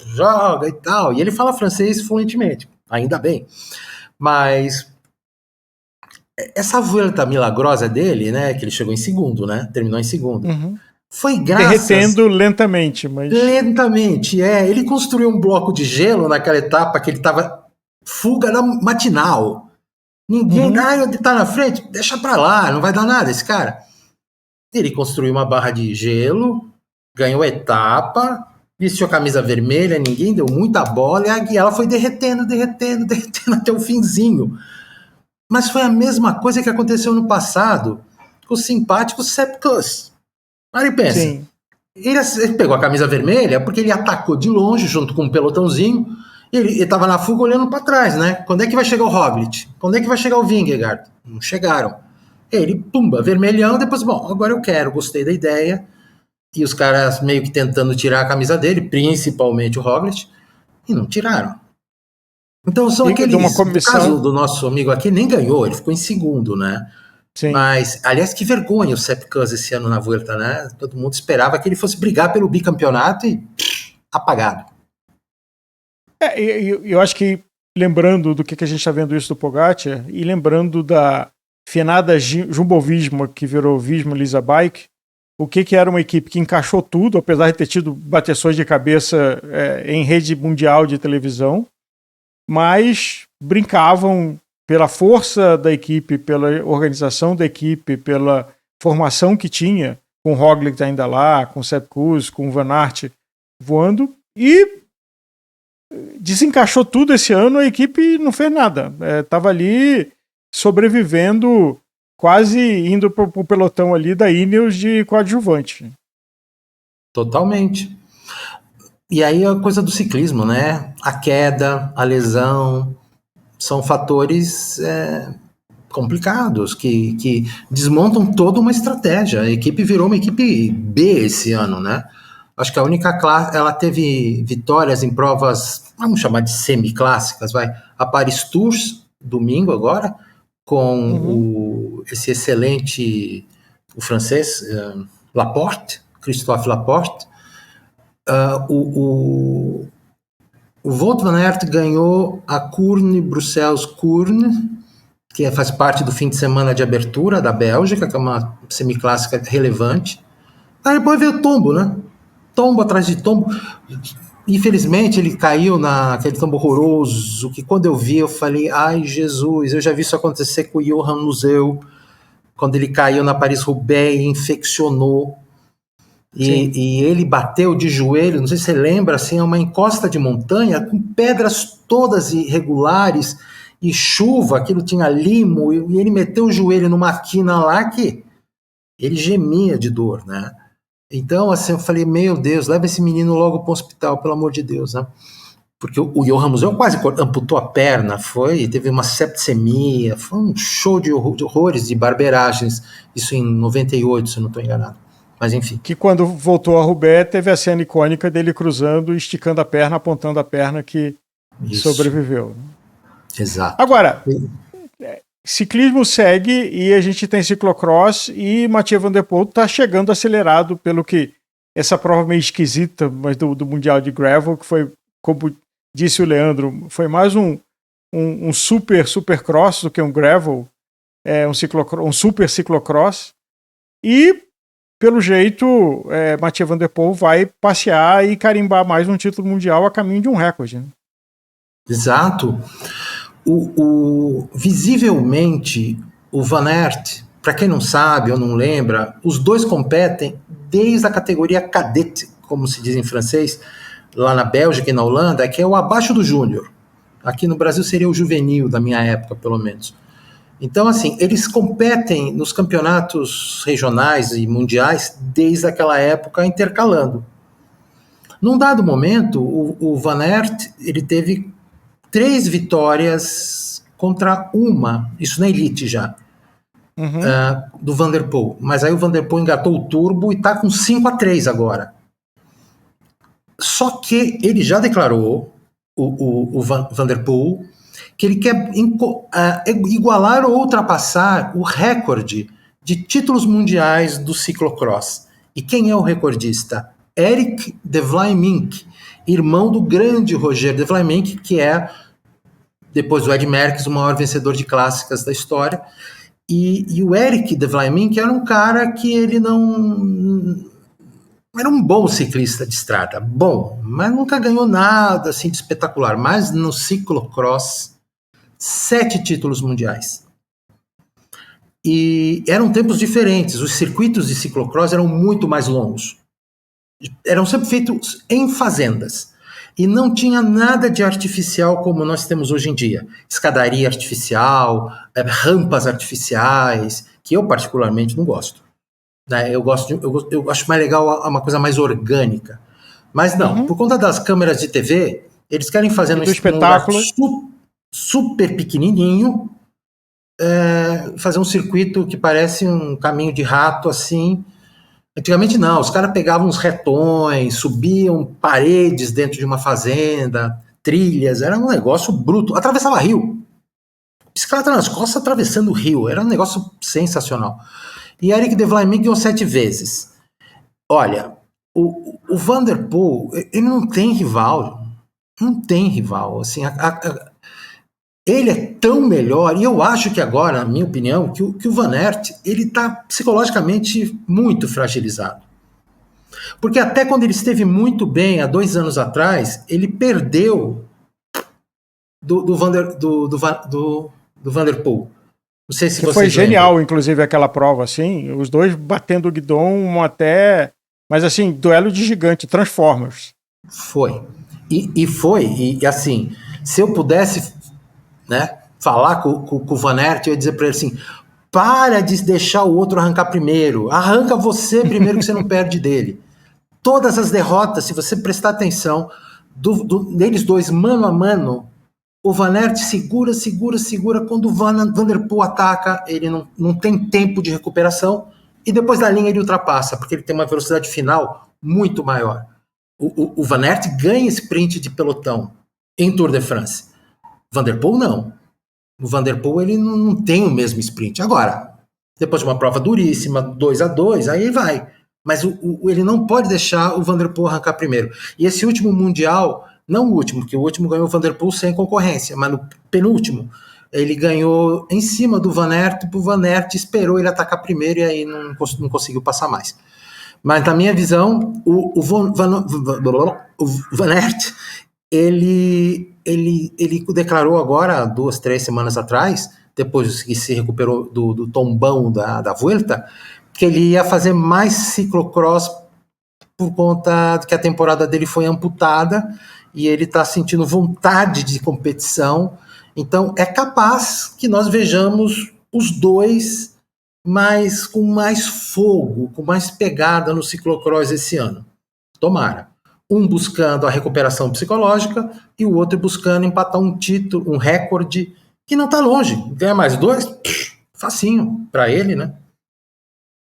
joga e tal, e ele fala francês fluentemente, ainda bem, mas essa Vuelta milagrosa dele, né, que ele chegou em segundo, né, terminou em segundo, foi graças... Derretendo lentamente, mas... Lentamente, ele construiu um bloco de gelo naquela etapa que ele estava fuga matinal, ninguém, ele tá na frente, deixa pra lá, não vai dar nada esse cara. Ele construiu uma barra de gelo, ganhou a etapa, vestiu a camisa vermelha, ninguém deu muita bola, e ela foi derretendo até o finzinho. Mas foi a mesma coisa que aconteceu no passado com o simpático Sepp Kuss. Aí pensa, sim. Ele pegou a camisa vermelha porque ele atacou de longe junto com um pelotãozinho, e ele estava na fuga olhando para trás, né? Quando é que vai chegar o Roglic? Quando é que vai chegar o Vingegaard? Não chegaram. Ele, pumba, vermelhão, depois, bom, agora eu quero, gostei da ideia. E os caras meio que tentando tirar a camisa dele, principalmente o Roglic, e não tiraram. Então são aqueles... No caso do nosso amigo aqui, nem ganhou, ele ficou em segundo, né? Sim. Mas, aliás, que vergonha o Sepp Kuss esse ano na Vuelta, né? Todo mundo esperava que ele fosse brigar pelo bicampeonato e apagado. Eu acho que, lembrando do que a gente está vendo isso do Pogacar, e lembrando da finada Jumbo-Visma, que virou Visma-Lease Bike, o que era uma equipe que encaixou tudo, apesar de ter tido bateções de cabeça em rede mundial de televisão, mas brincavam pela força da equipe, pela organização da equipe, pela formação que tinha, com o Roglic ainda lá, com o Sepp Kuss, com o Van Aert voando, e desencaixou tudo esse ano, a equipe não fez nada. Estava ali sobrevivendo, quase indo para o pelotão ali da Ineos de coadjuvante. Totalmente. E aí a coisa do ciclismo, né? A queda, a lesão, são fatores complicados que desmontam toda uma estratégia. A equipe virou uma equipe B esse ano, né? Acho que a única classe, ela teve vitórias em provas, vamos chamar de semi-clássicas, vai. A Paris-Tours, domingo agora, com esse excelente, o francês, Laporte, Christophe Laporte. O Wout van Aert ganhou a Kuurne-Bruxelles-Kuurne, que faz parte do fim de semana de abertura da Bélgica, que é uma semiclássica relevante. Aí depois veio o tombo, né? Tombo atrás de tombo. Infelizmente ele caiu naquele tombo horroroso, que quando eu vi eu falei, ai Jesus, eu já vi isso acontecer com o Johan Museeuw, quando ele caiu na Paris-Roubaix e infeccionou. E ele bateu de joelho, não sei se você lembra, assim, é uma encosta de montanha com pedras todas irregulares e chuva, aquilo tinha limo, e ele meteu o joelho numa quina lá que ele gemia de dor, né? Então, assim, eu falei, meu Deus, leva esse menino logo para o hospital, pelo amor de Deus, né? Porque o Johan Museeuw quase amputou a perna, teve uma septicemia, foi um show de horrores, de barberagens, isso em 98, se eu não estou enganado. Mas enfim. Que quando voltou a Roubaix, teve a cena icônica dele cruzando, esticando a perna, apontando a perna, que sobreviveu. Exato. Agora, ciclismo segue e a gente tem ciclocross e Mathieu Van Der Poel está chegando acelerado, pelo que essa prova meio esquisita, mas do Mundial de Gravel, que foi, como disse o Leandro, foi mais um super cross do que um gravel, um super ciclocross. E, pelo jeito, Mathieu Van Der Poel vai passear e carimbar mais um título mundial a caminho de um recorde. Né? Exato. Visivelmente, o Van Aert, para quem não sabe ou não lembra, os dois competem desde a categoria cadete, como se diz em francês, lá na Bélgica e na Holanda, que é o abaixo do júnior. Aqui no Brasil seria o juvenil, da minha época, pelo menos. Então, assim, eles competem nos campeonatos regionais e mundiais desde aquela época, intercalando. Num dado momento, o Van Aert, ele teve 3 vitórias contra uma, isso na elite já, do Van Der Poel. Mas aí o Van Der Poel engatou o turbo e está com 5-3 agora. Só que ele já declarou, o Van Der Poel, que ele quer igualar ou ultrapassar o recorde de títulos mundiais do ciclocross. E quem é o recordista? Erik de Vlaeminck, irmão do grande Roger de Vlaeminck, que é, depois do Ed Merckx, o maior vencedor de clássicas da história. E o Erik de Vlaeminck era um cara que ele não... Era um bom ciclista de estrada, bom, mas nunca ganhou nada assim de espetacular. Mas no ciclocross, 7 títulos mundiais. E eram tempos diferentes, os circuitos de ciclocross eram muito mais longos. Eram sempre feitos em fazendas. E não tinha nada de artificial como nós temos hoje em dia. Escadaria artificial, rampas artificiais, que eu particularmente não gosto. Eu acho mais legal uma coisa mais orgânica. Mas não, por conta das câmeras de TV, eles querem fazer um espetáculo super pequenininho, fazer um circuito que parece um caminho de rato, assim. Antigamente não, os caras pegavam uns retões, subiam paredes dentro de uma fazenda, trilhas, era um negócio bruto. Atravessava rio. Bicicleta nas costas atravessando o rio, era um negócio sensacional. E Erik de Vlaeminck ganhou 7 vezes. Olha, o Van Der Poel, ele não tem rival. Não tem rival. Assim, ele é tão melhor, e eu acho que agora, na minha opinião, que o Van Aert, ele está psicologicamente muito fragilizado. Porque até quando ele esteve muito bem, há 2 anos atrás, ele perdeu do Van Der Poel. Não sei se que foi genial, inclusive, aquela prova, assim, os dois batendo o guidon até... Mas, assim, duelo de gigante, Transformers. Foi. E assim, se eu pudesse, né, falar com o Van Aert, eu ia dizer para ele assim, para de deixar o outro arrancar primeiro, arranca você primeiro que você não perde dele. Todas as derrotas, se você prestar atenção, deles dois mano a mano, o Van Aert segura, quando o Van Der Poel ataca, ele não tem tempo de recuperação, e depois da linha ele ultrapassa, porque ele tem uma velocidade final muito maior. O Van Aert ganha sprint de pelotão em Tour de France. Van Der Poel não. O Van Der Poel ele não tem o mesmo sprint. Agora, depois de uma prova duríssima, 2-2, aí ele vai. Mas ele não pode deixar o Van Der Poel arrancar primeiro. E esse último Mundial, não o último, porque o último ganhou o Van Der Poel sem concorrência, mas no penúltimo, ele ganhou em cima do Van Aert, o Van Aert esperou ele atacar primeiro e aí não conseguiu passar mais. Mas na minha visão, o Van Aert, ele declarou agora, 2-3 semanas atrás, depois que se recuperou do tombão da Vuelta, que ele ia fazer mais ciclocross por conta de que a temporada dele foi amputada e ele está sentindo vontade de competição. Então é capaz que nós vejamos os dois com mais fogo, com mais pegada no ciclocross esse ano. Tomara. Um buscando a recuperação psicológica e o outro buscando empatar um título, um recorde que não está longe. Ganhar mais 2, facinho para ele, né?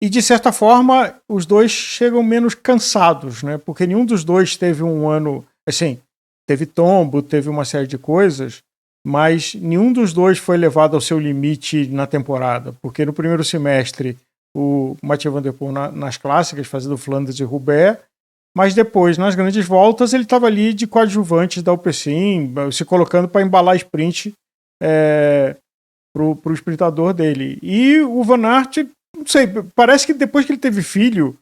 E de certa forma, os dois chegam menos cansados, né? Porque nenhum dos dois teve um ano, assim, teve tombo, teve uma série de coisas, mas nenhum dos dois foi levado ao seu limite na temporada, porque no primeiro semestre o Mathieu Van Der Poel nas clássicas, fazendo Flandres e Roubaix, mas depois, nas grandes voltas, ele estava ali de coadjuvante da Alpecin, se colocando para embalar sprint pro sprintador dele. E o Van Aert, não sei, parece que depois que ele teve filho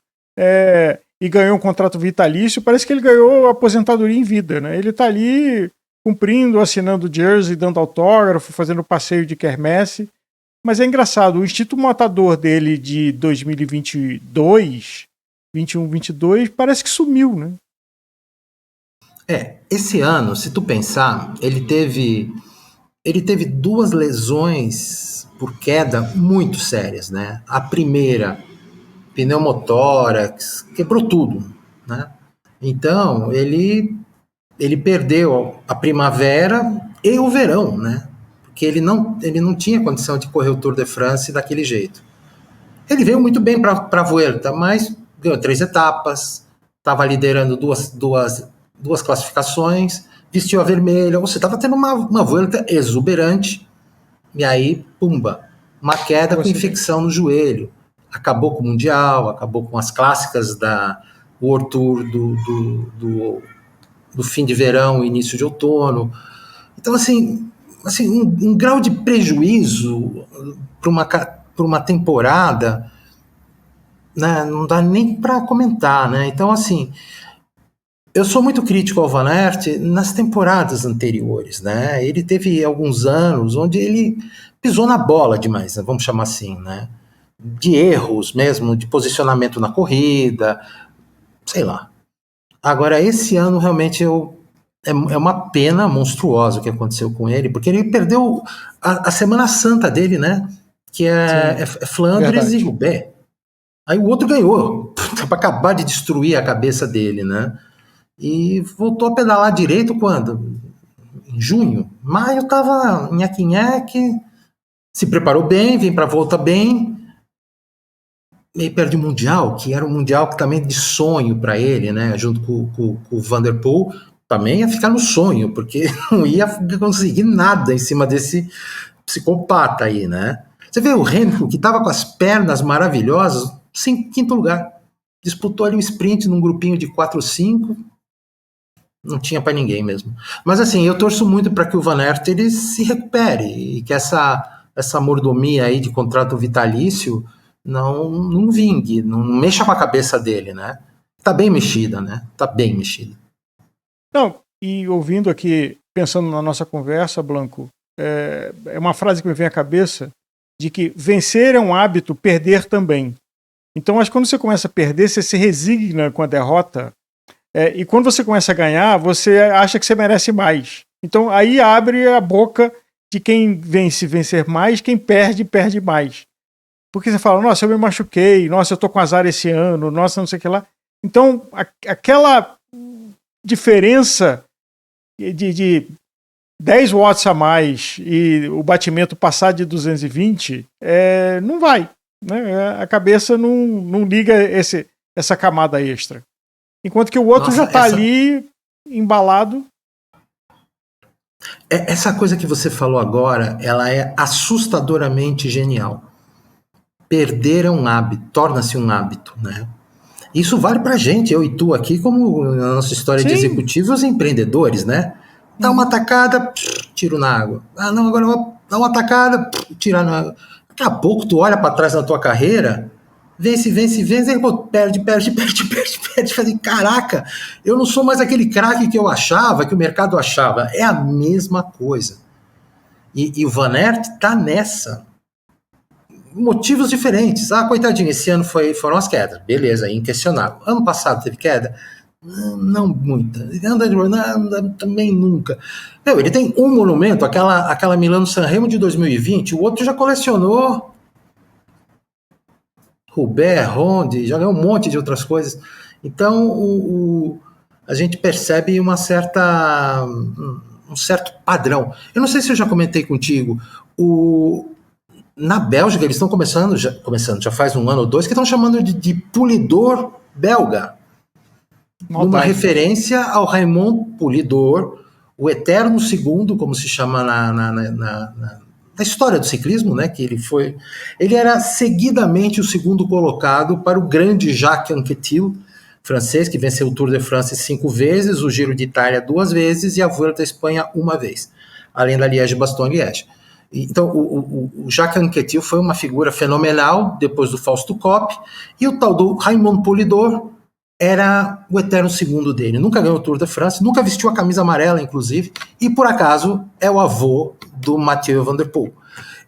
e ganhou um contrato vitalício, parece que ele ganhou aposentadoria em vida, né? Ele está ali cumprindo, assinando jersey, dando autógrafo, fazendo passeio de quermesse. Mas é engraçado, o instinto matador dele de 2022, 21, 22, parece que sumiu, né? Esse ano, se tu pensar, ele teve 2 lesões por queda muito sérias, né? A primeira, pneumotórax, quebrou tudo, né? Então, ele perdeu a primavera e o verão, né? Porque ele não tinha condição de correr o Tour de France daquele jeito. Ele veio muito bem para a Vuelta, mas ganhou 3 etapas, estava liderando duas classificações, vestiu a vermelha, você estava tendo uma Vuelta exuberante, e aí, pumba, uma queda com infecção no joelho. Acabou com o Mundial, acabou com as clássicas da World Tour do fim de verão, início de outono. Então, assim um grau de prejuízo para uma temporada, né, não dá nem para comentar, né? Então, assim, eu sou muito crítico ao Van Aert nas temporadas anteriores, né? Ele teve alguns anos onde ele pisou na bola demais, né? Vamos chamar assim, né? De erros mesmo, de posicionamento na corrida, sei lá. Agora, esse ano realmente é uma pena monstruosa o que aconteceu com ele, porque ele perdeu a Semana Santa dele, né? Que é Flandres, verdade, e Roubaix. Aí o outro ganhou, para acabar de destruir a cabeça dele, né? E voltou a pedalar direito quando? Em junho. Maio estava nheque-nheque, se preparou bem, vem para a volta bem, e perde o Mundial, que era um Mundial que também de sonho para ele, né? Junto com o Van der Poel, também ia ficar no sonho, porque não ia conseguir nada em cima desse psicopata aí, né? Você vê o Remco, que estava com as pernas maravilhosas, em quinto lugar. Disputou ali um sprint num grupinho de 4 ou 5, não tinha para ninguém mesmo. Mas assim, eu torço muito para que o Van Aert ele se recupere e que essa mordomia aí de contrato vitalício não vingue, não mexa com a cabeça dele, né? Tá bem mexida, né? Tá bem mexida. Não, e ouvindo aqui, pensando na nossa conversa, Blanco, é uma frase que me vem à cabeça de que vencer é um hábito, perder também. Então, acho que quando você começa a perder, você se resigna com a derrota, e quando você começa a ganhar, você acha que você merece mais. Então, aí abre a boca de quem vencer mais, quem perde, perde mais. Porque você fala, nossa, eu me machuquei, nossa, eu tô com azar esse ano, nossa, não sei o que lá. Então, aquela diferença de 10 watts a mais e o batimento passar de 220, não vai. Né? A cabeça não liga essa camada extra. Enquanto que o outro já está ali embalado. Essa coisa que você falou agora, ela é assustadoramente genial. Perder é um hábito, torna-se um hábito, né? Isso vale pra gente, eu e tu aqui, como na nossa história Sim. de executivos e empreendedores, né? Dá uma tacada, tiro na água. Ah, não, agora dá uma tacada, tira na água. Daqui a pouco tu olha para trás na tua carreira, vence, aí, pô, perde. Falei, caraca, eu não sou mais aquele craque que eu achava, que o mercado achava. É a mesma coisa. E o Van Aert tá nessa. Motivos diferentes. Ah, coitadinho, esse ano foram as quedas. Beleza, inquestionável. Ano passado teve queda? Não muita. Também nunca. Meu, ele tem um monumento, aquela Milano-Sanremo de 2020, o outro já colecionou Roubaix, Ronde, já ganhou um monte de outras coisas. Então, a gente percebe um certo padrão. Eu não sei se eu já comentei contigo, na Bélgica, eles estão começando, já faz 1 ano ou 2, que estão chamando de polidor belga. Uma referência ao Raymond Poulidor, o eterno segundo, como se chama na história do ciclismo, né? Que ele era seguidamente o segundo colocado para o grande Jacques Anquetil, francês, que venceu o Tour de France 5 vezes, o Giro de Itália 2 vezes e a Vuelta à Espanha 1 vez, além da Liège-Bastogne-Liège. Então, o Jacques Anquetil foi uma figura fenomenal, depois do Fausto Coppi, e o tal do Raymond Poulidor era o eterno segundo dele. Nunca ganhou o Tour de France, nunca vestiu a camisa amarela, inclusive, e por acaso é o avô do Mathieu Van Der Poel.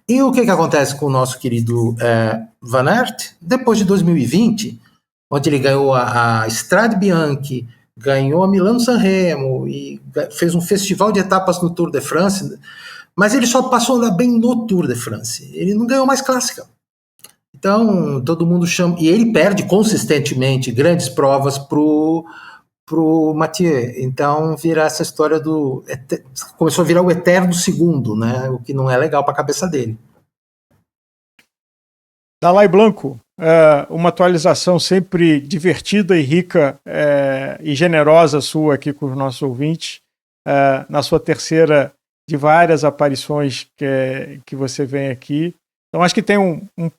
E o que acontece com o nosso querido Van Aert? Depois de 2020, onde ele ganhou a Strade Bianche, ganhou a Milano-San Remo e fez um festival de etapas no Tour de France, mas ele só passou a andar bem no Tour de France. Ele não ganhou mais clássica. Então, todo mundo chama... E ele perde consistentemente grandes provas pro Mathieu. Então, vira essa história do... Começou a virar o eterno segundo, né? O que não é legal para a cabeça dele. Dalai Blanco, uma atualização sempre divertida e rica e generosa sua aqui com os nossos ouvintes, na sua terceira de várias aparições que você vem aqui. Então acho que tem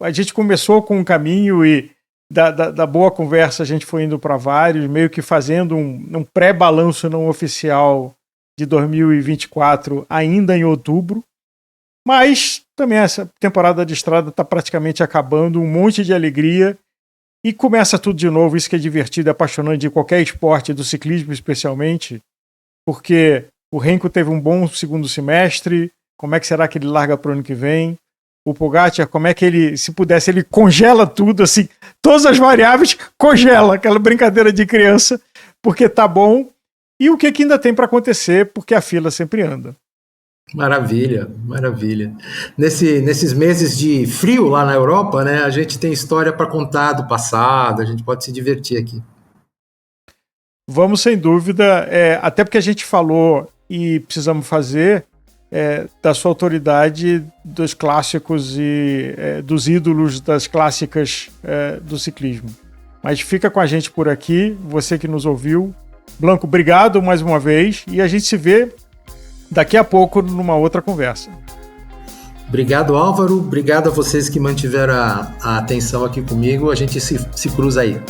a gente começou com um caminho e da boa conversa a gente foi indo para vários, meio que fazendo um pré-balanço não oficial de 2024 ainda em outubro. Mas também essa temporada de estrada está praticamente acabando, um monte de alegria e começa tudo de novo, isso que é divertido e apaixonante de qualquer esporte, do ciclismo especialmente, porque o Renko teve um bom segundo semestre, como é que será que ele larga para o ano que vem? O Pogacar, como é que ele, se pudesse, ele congela tudo, assim, todas as variáveis, congela, aquela brincadeira de criança, porque tá bom. E o que ainda tem para acontecer, porque a fila sempre anda. Maravilha, maravilha. Nesses meses de frio lá na Europa, né, a gente tem história para contar do passado, a gente pode se divertir aqui. Vamos, sem dúvida, até porque a gente falou e precisamos fazer da sua autoridade dos clássicos e dos ídolos das clássicas do ciclismo. Mas fica com a gente por aqui, você que nos ouviu. Blanco, obrigado mais uma vez e a gente se vê daqui a pouco numa outra conversa. Obrigado, Álvaro. Obrigado a vocês que mantiveram a atenção aqui comigo. A gente se cruza aí.